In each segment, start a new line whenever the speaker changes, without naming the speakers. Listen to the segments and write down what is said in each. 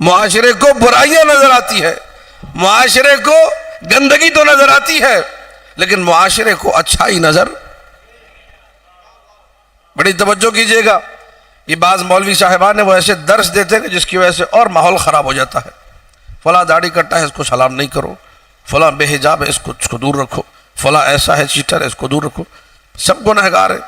معاشرے کو برائیاں نظر آتی ہے، معاشرے کو گندگی تو نظر آتی ہے، لیکن معاشرے کو اچھائی نظر. بڑی توجہ کیجئے گا. یہ بعض مولوی صاحبان وہ ایسے درس دیتے ہیں کہ جس کی وجہ سے اور ماحول خراب ہو جاتا ہے. فلاں داڑھی کٹا ہے اس کو سلام نہیں کرو، فلاں بے حجاب ہے اس کو دور رکھو، فلاں ایسا ہے چیٹر ہے اس کو دور رکھو. سب گنہگار ہیں.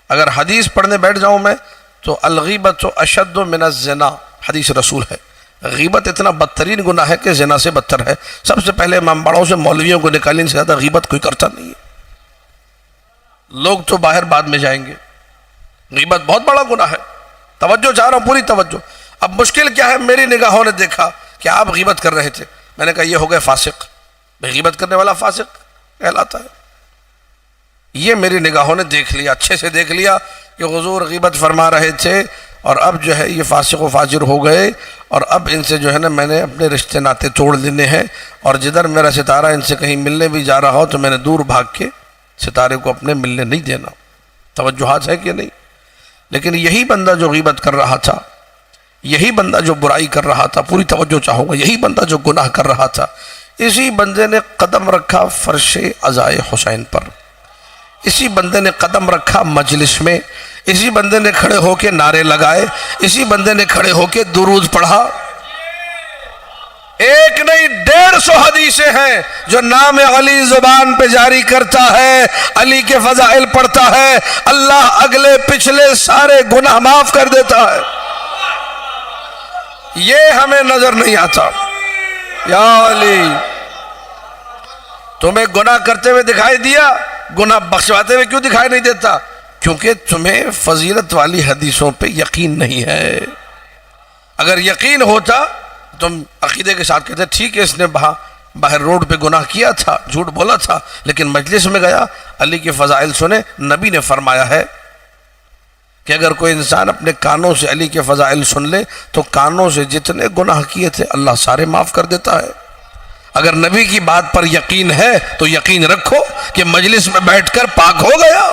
اگر حدیث پڑھنے بیٹھ جاؤں میں تو الغیبت اشد من الزنا حدیث رسول ہے. غیبت اتنا بدترین گناہ ہے کہ زنا سے بدتر ہے. سب سے پہلے امام بڑوں سے مولویوں کو نکالنے سے زیادہ غیبت کوئی کرتا نہیں ہے. لوگ تو باہر بعد میں جائیں گے. غیبت بہت بڑا گناہ ہے. توجہ چاہ رہا ہوں، پوری توجہ. اب مشکل کیا ہے، میری نگاہوں نے دیکھا کہ آپ غیبت کر رہے تھے. میں نے کہا یہ ہو گئے فاسق. غیبت کرنے والا فاسق کہلاتا ہے. یہ میری نگاہوں نے دیکھ لیا، اچھے سے دیکھ لیا کہ حضور غیبت فرما رہے تھے اور اب جو ہے یہ فاسق و فاجر ہو گئے، اور اب ان سے جو ہے نا میں نے اپنے رشتے ناتے توڑ لینے ہیں، اور جدھر میرا ستارہ ان سے کہیں ملنے بھی جا رہا ہو تو میں نے دور بھاگ کے ستارے کو اپنے ملنے نہیں دینا. توجہات ہے کہ نہیں؟ لیکن یہی بندہ جو غیبت کر رہا تھا، یہی بندہ جو برائی کر رہا تھا، پوری توجہ چاہوں گا، یہی بندہ جو گناہ کر رہا تھا، اسی بندے نے قدم رکھا فرش عزائے حسین پر. اسی بندے نے قدم رکھا مجلس میں. اسی بندے نے کھڑے ہو کے نعرے لگائے. اسی بندے نے کھڑے ہو کے درود پڑھا. ایک نہیں 150 حدیثیں ہیں جو نام علی زبان پہ جاری کرتا ہے، علی کے فضائل پڑھتا ہے، اللہ اگلے پچھلے سارے گناہ معاف کر دیتا ہے. یہ ہمیں نظر نہیں آتا. یا علی، تمہیں گناہ کرتے ہوئے دکھائی دیا، گناہ بخشواتے ہوئے کیوں دکھائی نہیں دیتا؟ کیونکہ تمہیں فضیلت والی حدیثوں پہ یقین نہیں ہے. اگر یقین ہوتا تم عقیدے کے ساتھ کہتے ٹھیک ہے اس نے باہر روڈ پہ گناہ کیا تھا، جھوٹ بولا تھا، لیکن مجلس میں گیا، علی کے فضائل سنے. نبی نے فرمایا ہے کہ اگر کوئی انسان اپنے کانوں سے علی کے فضائل سن لے تو کانوں سے جتنے گناہ کیے تھے اللہ سارے معاف کر دیتا ہے. اگر نبی کی بات پر یقین ہے تو یقین رکھو کہ مجلس میں بیٹھ کر پاک ہو گیا.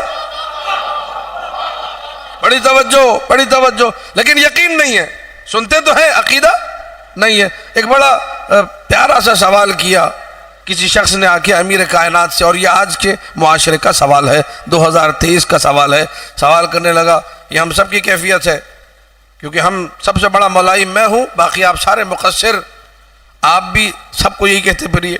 بڑی توجہ، بڑی توجہ. لیکن یقین نہیں ہے، سنتے تو ہیں، عقیدہ نہیں ہے. ایک بڑا پیارا سا سوال کیا کسی شخص نے آ کے امیر کائنات سے، اور یہ آج کے معاشرے کا سوال ہے، 2023 کا سوال ہے. سوال کرنے لگا، یہ ہم سب کی کیفیت ہے کیونکہ ہم سب سے بڑا مولائی میں ہوں، باقی آپ سارے مقصر. آپ بھی سب کو یہی کہتے پھریے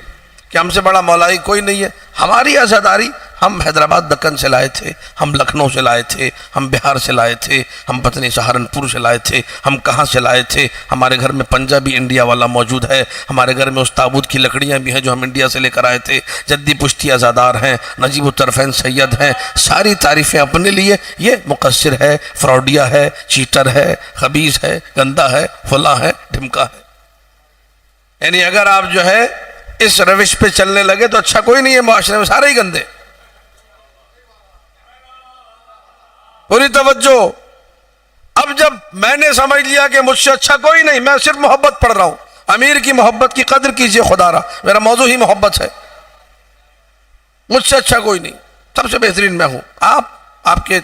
کہ ہم سے بڑا مولائی کوئی نہیں ہے. ہماری عزاداری ہم حیدرآباد دکن سے لائے تھے، ہم لکھنؤ سے لائے تھے، ہم بہار سے لائے تھے، ہم پتنی سہارنپور سے لائے تھے، ہم کہاں سے لائے تھے. ہمارے گھر میں پنجابی انڈیا والا موجود ہے، ہمارے گھر میں اس تابوت کی لکڑیاں بھی ہیں جو ہم انڈیا سے لے کر آئے تھے. جدی پشتی عزادار ہیں، نجیب الطرفین سید ہیں. ساری تعریفیں اپنے لیے. یہ مقصر ہے، فراڈیا ہے، چیٹر ہے، خبیث ہے، گندا ہے، فلاں ہے، ڈھمکا ہے. یعنی اگر آپ جو ہے اس روش پہ چلنے لگے تو اچھا کوئی نہیں ہے معاشرے میں، سارے ہی گندے. پوری توجہ. اب جب میں نے سمجھ لیا کہ مجھ سے اچھا کوئی نہیں، میں صرف محبت پڑھ رہا ہوں. امیر کی محبت کی قدر کیجئے خدا را، میرا موضوع ہی محبت ہے. مجھ سے اچھا کوئی نہیں، سب سے بہترین میں ہوں. آپ کے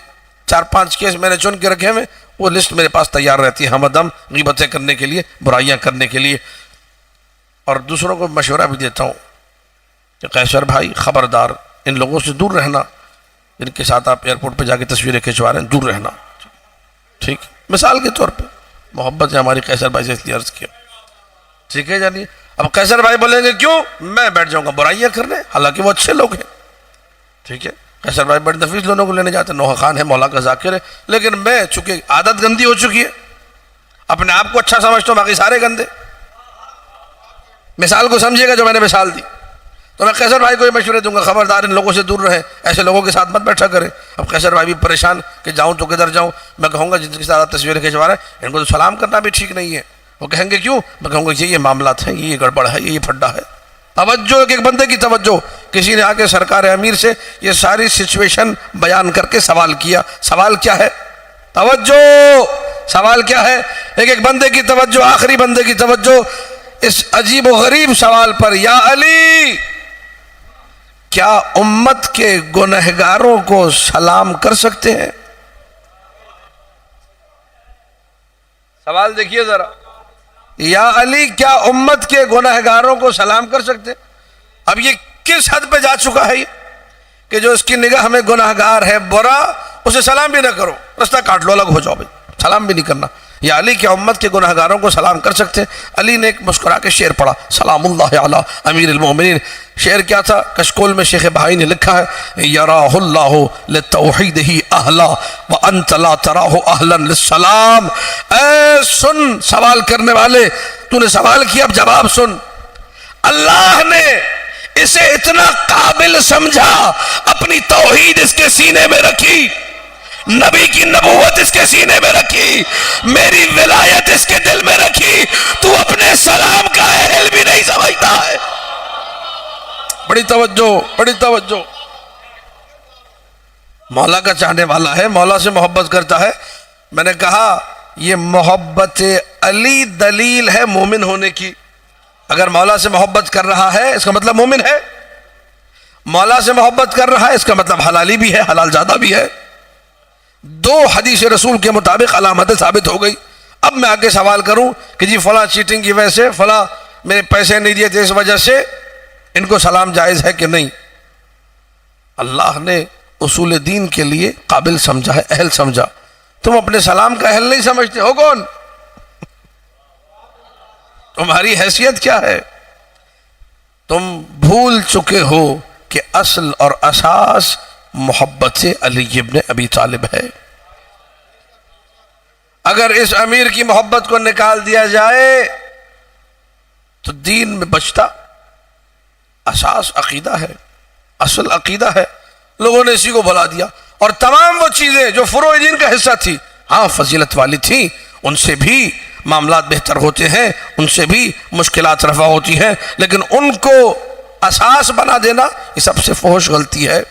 4-5 کیس میں نے چن کے رکھے ہوئے، وہ لسٹ میرے پاس تیار رہتی ہے ہمدم غیبتیں کرنے کے لیے، برائیاں کرنے کے لیے. اور دوسروں کو مشورہ بھی دیتا ہوں کہ قیصر بھائی خبردار، ان لوگوں سے دور رہنا جن کے ساتھ آپ ایئرپورٹ پہ جا کے تصویریں کھنچوا رہے ہیں، دور رہنا. ٹھیک، مثال کے طور پہ محبت ہے ہماری قیصر بھائی سے، اس لیے عرض کیا. ٹھیک ہے جانی. اب قیصر بھائی بولیں گے کیوں میں بیٹھ جاؤں گا برائیاں کرنے، حالانکہ وہ اچھے لوگ ہیں. ٹھیک ہے، قیصر بھائی بڑے نفیس لوگوں کو لینے جاتے ہیں، نوحہ خان ہے، مولا کا ذاکر ہے. لیکن میں چونکہ عادت گندی ہو چکی ہے، اپنے آپ کو اچھا سمجھتا ہوں، باقی سارے گندے. مثال کو سمجھیے گا جو میں نے مثال دی. تو میں قیصر بھائی کو یہ مشورے دوں گا خبردار ان لوگوں سے دور رہیں، ایسے لوگوں کے ساتھ مت بیٹھا کریں. اب قیصر بھائی بھی پریشان کہ جاؤں تو کدھر جاؤں. میں کہوں گا جن کے ساتھ تصویریں کھنچوا رہے ہیں ان کو تو سلام کرنا بھی ٹھیک نہیں ہے. وہ کہیں گے کیوں؟ میں کہوں گا یہ معاملات ہیں، یہ گڑبڑ ہے، یہ پھڈا ہے. توجہ، ایک بندے کی توجہ. کسی نے آ کے سرکار امیر سے یہ ساری سچویشن بیان کر کے سوال کیا. سوال کیا ہے؟ توجہ. سوال کیا ہے؟ ایک بندے کی توجہ، آخری بندے کی توجہ اس عجیب و غریب سوال پر. یا علی، کیا امت کے گنہگاروں کو سلام کر سکتے ہیں؟ سوال دیکھیے ذرا. یا علی کیا امت کے گناہگاروں کو سلام کر سکتے؟ اب یہ کس حد پہ جا چکا ہے یہ کہ جو اس کی نگاہ میں گناہگار ہے برا اسے سلام بھی نہ کرو، رستہ کاٹ لو، الگ ہو جاؤ بھائی، سلام بھی نہیں کرنا۔ یا علی کیا امت کے گناہگاروں کو سلام کر سکتے؟ علی نے ایک مسکرا کے شعر پڑھا، سلام اللہ علی امیر المومنین۔ شعر کیا تھا؟ کشکول میں شیخ بہائی نے لکھا ہے، یراہ اللہ للتوحید ہی اہلا وانت لا تراہ اہلا للسلام۔ اے سن سوال کرنے والے، تو نے سوال کیا، اب جواب سن۔ اللہ نے اسے اتنا قابل سمجھا، اپنی توحید اس کے سینے میں رکھی، نبی کی نبوت اس کے سینے میں رکھی، میری ولایت اس کے دل میں رکھی، تو اپنے سلام کا اہل بھی نہیں سمجھتا ہے۔ بڑی توجہ، بڑی توجہ۔ مولا کا چاہنے والا ہے، مولا سے محبت کرتا ہے۔ میں نے کہا یہ محبت علی دلیل ہے مومن ہونے کی۔ اگر مولا سے محبت کر رہا ہے اس کا مطلب مومن ہے، مولا سے محبت کر رہا ہے اس کا مطلب حلالی بھی ہے، حلال زادہ بھی ہے۔ دو حدیث رسول کے مطابق علامتیں ثابت ہو گئی۔ اب میں آگے سوال کروں کہ جی فلاں چیٹنگ کی وجہ سے، فلاں میرے پیسے نہیں دیے تھے اس وجہ سے ان کو سلام جائز ہے کہ نہیں؟ اللہ نے اصول دین کے لیے قابل سمجھا ہے، اہل سمجھا۔ تم اپنے سلام کا اہل نہیں سمجھتے ہو، کون؟ تمہاری حیثیت کیا ہے؟ تم بھول چکے ہو کہ اصل اور اساس محبت علی ابن ابی طالب ہے۔ اگر اس امیر کی محبت کو نکال دیا جائے تو دین میں بچتا اساس عقیدہ ہے، اصل عقیدہ ہے، لوگوں نے اسی کو بھلا دیا۔ اور تمام وہ چیزیں جو فروع دین کا حصہ تھی، ہاں فضیلت والی تھی، ان سے بھی معاملات بہتر ہوتے ہیں، ان سے بھی مشکلات رفع ہوتی ہیں، لیکن ان کو اساس بنا دینا یہ سب سے فحش غلطی ہے۔